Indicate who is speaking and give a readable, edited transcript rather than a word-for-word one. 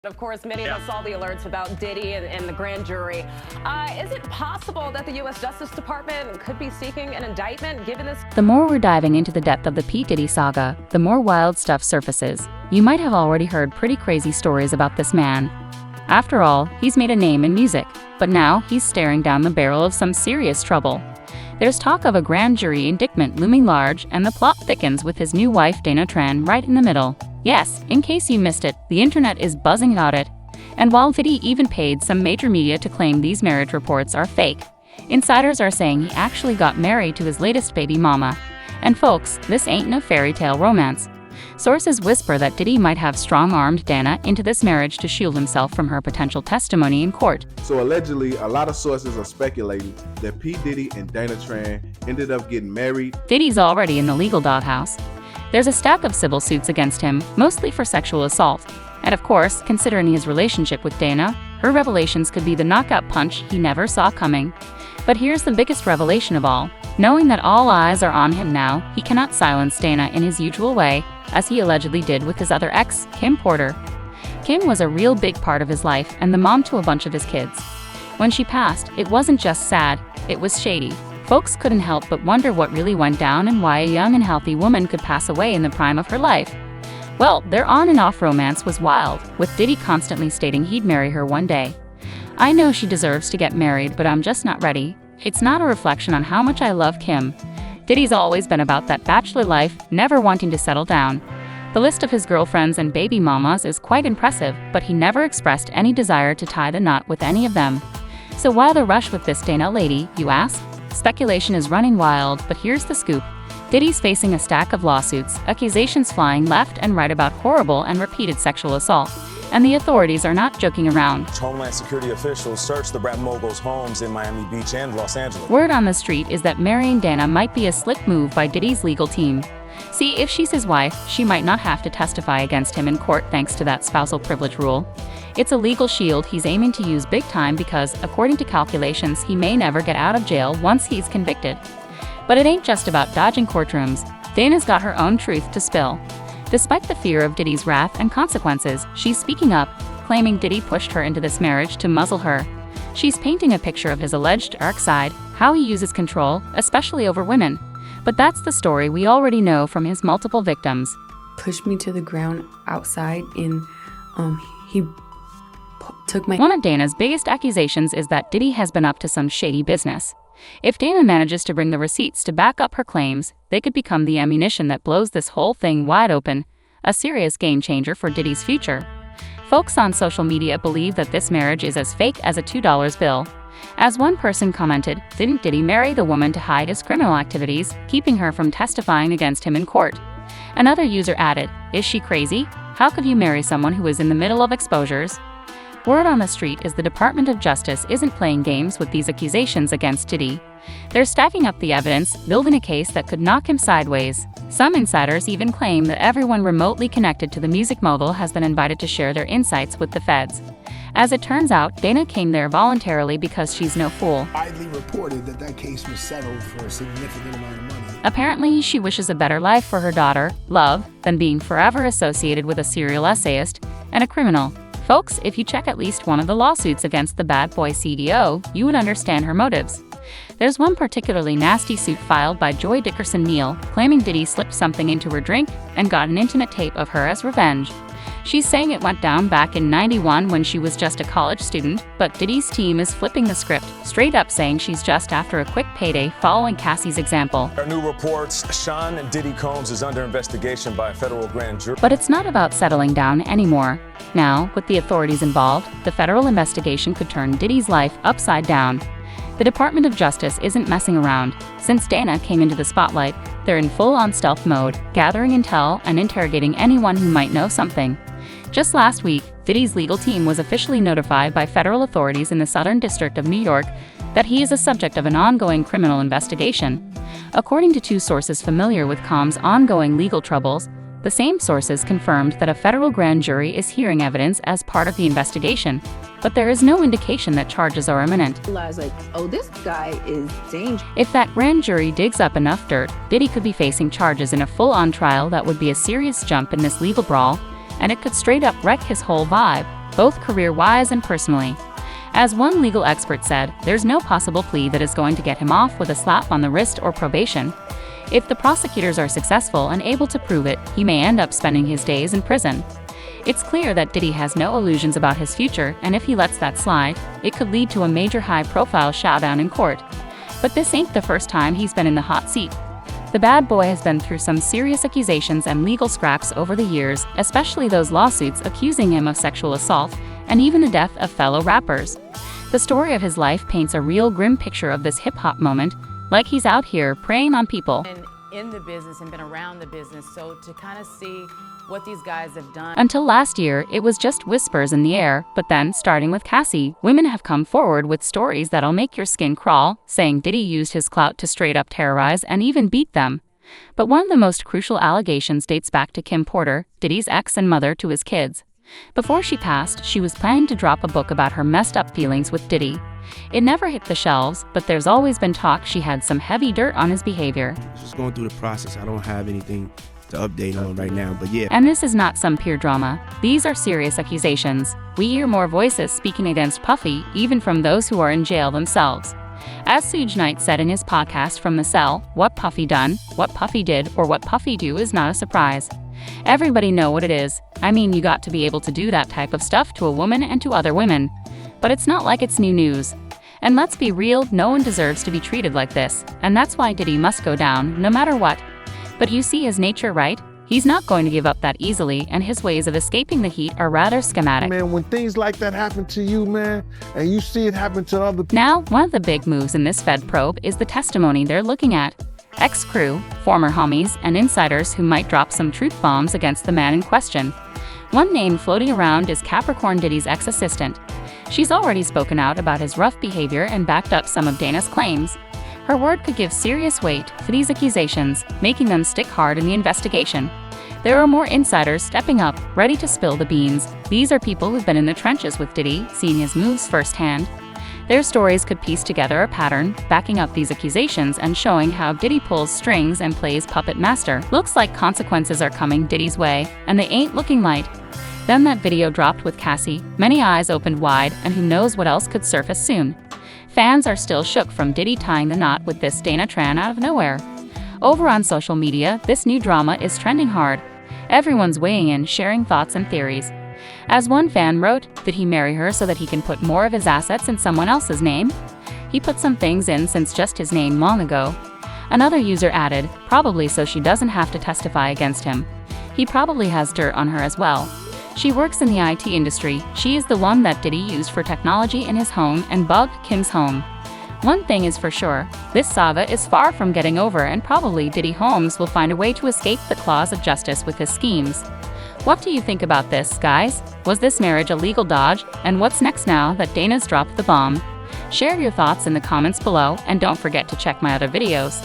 Speaker 1: Of course, many of us saw the alerts about Diddy and the grand jury. Is it possible that the U.S. Justice Department could be seeking an indictment given this?
Speaker 2: The more we're diving into the depth of the P. Diddy saga, the more wild stuff surfaces. You might have already heard pretty crazy stories about this man. After all, he's made a name in music, but now he's staring down the barrel of some serious trouble. There's talk of a grand jury indictment looming large, and the plot thickens with his new wife Dana Tran right in the middle. Yes, in case you missed it, the internet is buzzing about it. And while Diddy even paid some major media to claim these marriage reports are fake, insiders are saying he actually got married to his latest baby mama. And folks, this ain't no fairy tale romance. Sources whisper that Diddy might have strong-armed Dana into this marriage to shield himself from her potential testimony in court.
Speaker 3: So allegedly, a lot of sources are speculating that P. Diddy and Dana Tran ended up getting married.
Speaker 2: Diddy's already in the legal doghouse. There's a stack of civil suits against him, mostly for sexual assault. And of course, considering his relationship with Dana, her revelations could be the knockout punch he never saw coming. But here's the biggest revelation of all. Knowing that all eyes are on him now, he cannot silence Dana in his usual way, as he allegedly did with his other ex, Kim Porter. Kim was a real big part of his life and the mom to a bunch of his kids. When she passed, it wasn't just sad, it was shady. Folks couldn't help but wonder what really went down and why a young and healthy woman could pass away in the prime of her life. Well, their on and off romance was wild, with Diddy constantly stating he'd marry her one day. I know she deserves to get married, but I'm just not ready. It's not a reflection on how much I love Kim. Diddy's always been about that bachelor life, never wanting to settle down. The list of his girlfriends and baby mamas is quite impressive, but he never expressed any desire to tie the knot with any of them. So why the rush with this Dana lady, you ask? Speculation is running wild, but here's the scoop. Diddy's facing a stack of lawsuits, accusations flying left and right about horrible and repeated sexual assault. And the authorities are not joking around.
Speaker 4: Homeland Security officials searched the rap mogul's homes in Miami Beach and Los Angeles.
Speaker 2: Word on the street is that marrying Dana might be a slick move by Diddy's legal team. See, if she's his wife, she might not have to testify against him in court thanks to that spousal privilege rule. It's a legal shield he's aiming to use big time because, according to calculations, he may never get out of jail once he's convicted. But it ain't just about dodging courtrooms. Dana's got her own truth to spill. Despite the fear of Diddy's wrath and consequences, she's speaking up, claiming Diddy pushed her into this marriage to muzzle her. She's painting a picture of his alleged dark side, how he uses control, especially over women. But that's the story we already know from his multiple victims.
Speaker 5: Pushed me to the ground outside and he took my...
Speaker 2: One of Dana's biggest accusations is that Diddy has been up to some shady business. If Dana manages to bring the receipts to back up her claims, they could become the ammunition that blows this whole thing wide open, a serious game changer for Diddy's future. Folks on social media believe that this marriage is as fake as a $2 bill. As one person commented, didn't Diddy marry the woman to hide his criminal activities, keeping her from testifying against him in court? Another user added, is she crazy? How could you marry someone who is in the middle of exposures? Word on the street is the Department of Justice isn't playing games with these accusations against Diddy. They're stacking up the evidence, building a case that could knock him sideways. Some insiders even claim that everyone remotely connected to the music mogul has been invited to share their insights with the feds. As it turns out, Dana came there voluntarily because she's no fool.
Speaker 6: Widely reported that that case was settled for a significant amount of money.
Speaker 2: Apparently, she wishes a better life for her daughter, Love, than being forever associated with a serial essayist and a criminal. Folks, if you check at least one of the lawsuits against the bad boy CDO, you would understand her motives. There's one particularly nasty suit filed by Joy Dickerson Neal, claiming Diddy slipped something into her drink and got an intimate tape of her as revenge. She's saying it went down back in '91 when she was just a college student, but Diddy's team is flipping the script, straight up saying she's just after a quick payday following Cassie's example.
Speaker 4: Our new reports, Sean Diddy Combs is under investigation by a federal grand jury.
Speaker 2: But it's not about settling down anymore. Now, with the authorities involved, the federal investigation could turn Diddy's life upside down. The Department of Justice isn't messing around. Since Dana came into the spotlight, they're in full-on stealth mode, gathering intel and interrogating anyone who might know something. Just last week, Diddy's legal team was officially notified by federal authorities in the Southern District of New York that he is a subject of an ongoing criminal investigation. According to two sources familiar with Combs' ongoing legal troubles, the same sources confirmed that a federal grand jury is hearing evidence as part of the investigation, but there is no indication that charges are imminent.
Speaker 7: Like, oh, this guy is dangerous.
Speaker 2: If that grand jury digs up enough dirt, Diddy could be facing charges in a full-on trial that would be a serious jump in this legal brawl, and it could straight up wreck his whole vibe. both career-wise and personally. As one legal expert said, there's no possible plea that is going to get him off with a slap on the wrist or probation. If the prosecutors are successful and able to prove it, he may end up spending his days in prison. It's clear that Diddy has no illusions about his future, and if he lets that slide, it could lead to a major high-profile showdown in court. But this ain't the first time he's been in the hot seat. The bad boy has been through some serious accusations and legal scraps over the years, especially those lawsuits accusing him of sexual assault, and even the death of fellow rappers. The story of his life paints a real grim picture of this hip-hop moment, like he's out here preying on people.
Speaker 8: And in the business and been around the business, so to kind of see what these guys have done.
Speaker 2: Until last year, it was just whispers in the air, but then, starting with Cassie, women have come forward with stories that'll make your skin crawl, saying Diddy used his clout to straight up terrorize and even beat them. But one of the most crucial allegations dates back to Kim Porter, Diddy's ex and mother to his kids. Before she passed, she was planning to drop a book about her messed up feelings with Diddy. It never hit the shelves, but there's always been talk she had some heavy dirt on his behavior.
Speaker 9: Just going through the process. I don't have anything to update on right now, but yeah.
Speaker 2: And this is not some pure drama. These are serious accusations. We hear more voices speaking against Puffy, even from those who are in jail themselves. As Suge Knight said in his podcast From the Cell, what Puffy done, what Puffy did, or what Puffy do is not a surprise. Everybody know what it is. I mean, you got to be able to do that type of stuff to a woman and to other women. But it's not like it's new news. And let's be real, no one deserves to be treated like this, and that's why Diddy must go down, no matter what. But you see his nature, right? He's not going to give up that easily, and his ways of escaping the heat are rather schematic.
Speaker 10: Man, when things like that happen to you, man, and you see it happen to other people.
Speaker 2: Now, one of the big moves in this Fed probe is the testimony they're looking at. Ex-crew, former homies, and insiders who might drop some truth bombs against the man in question. One name floating around is Capricorn Diddy's ex-assistant. She's already spoken out about his rough behavior and backed up some of Dana's claims. Her word could give serious weight to these accusations, making them stick hard in the investigation. There are more insiders stepping up, ready to spill the beans. These are people who've been in the trenches with Diddy, seeing his moves firsthand. Their stories could piece together a pattern, backing up these accusations and showing how Diddy pulls strings and plays puppet master. Looks like consequences are coming Diddy's way, and they ain't looking light. Then that video dropped with Cassie, many eyes opened wide, and who knows what else could surface soon. Fans are still shook from Diddy tying the knot with this Dana Tran out of nowhere. Over on social media, this new drama is trending hard. Everyone's weighing in, sharing thoughts and theories. As one fan wrote, did he marry her so that he can put more of his assets in someone else's name? He put some things in since just his name long ago. Another user added, probably so she doesn't have to testify against him. He probably has dirt on her as well. She works in the IT industry. She is the one that Diddy used for technology in his home and bugged Kim's home. One thing is for sure, this saga is far from getting over, and probably Diddy Holmes will find a way to escape the claws of justice with his schemes. What do you think about this, guys? Was this marriage a legal dodge? And what's next now that Dana's dropped the bomb? Share your thoughts in the comments below, and don't forget to check my other videos.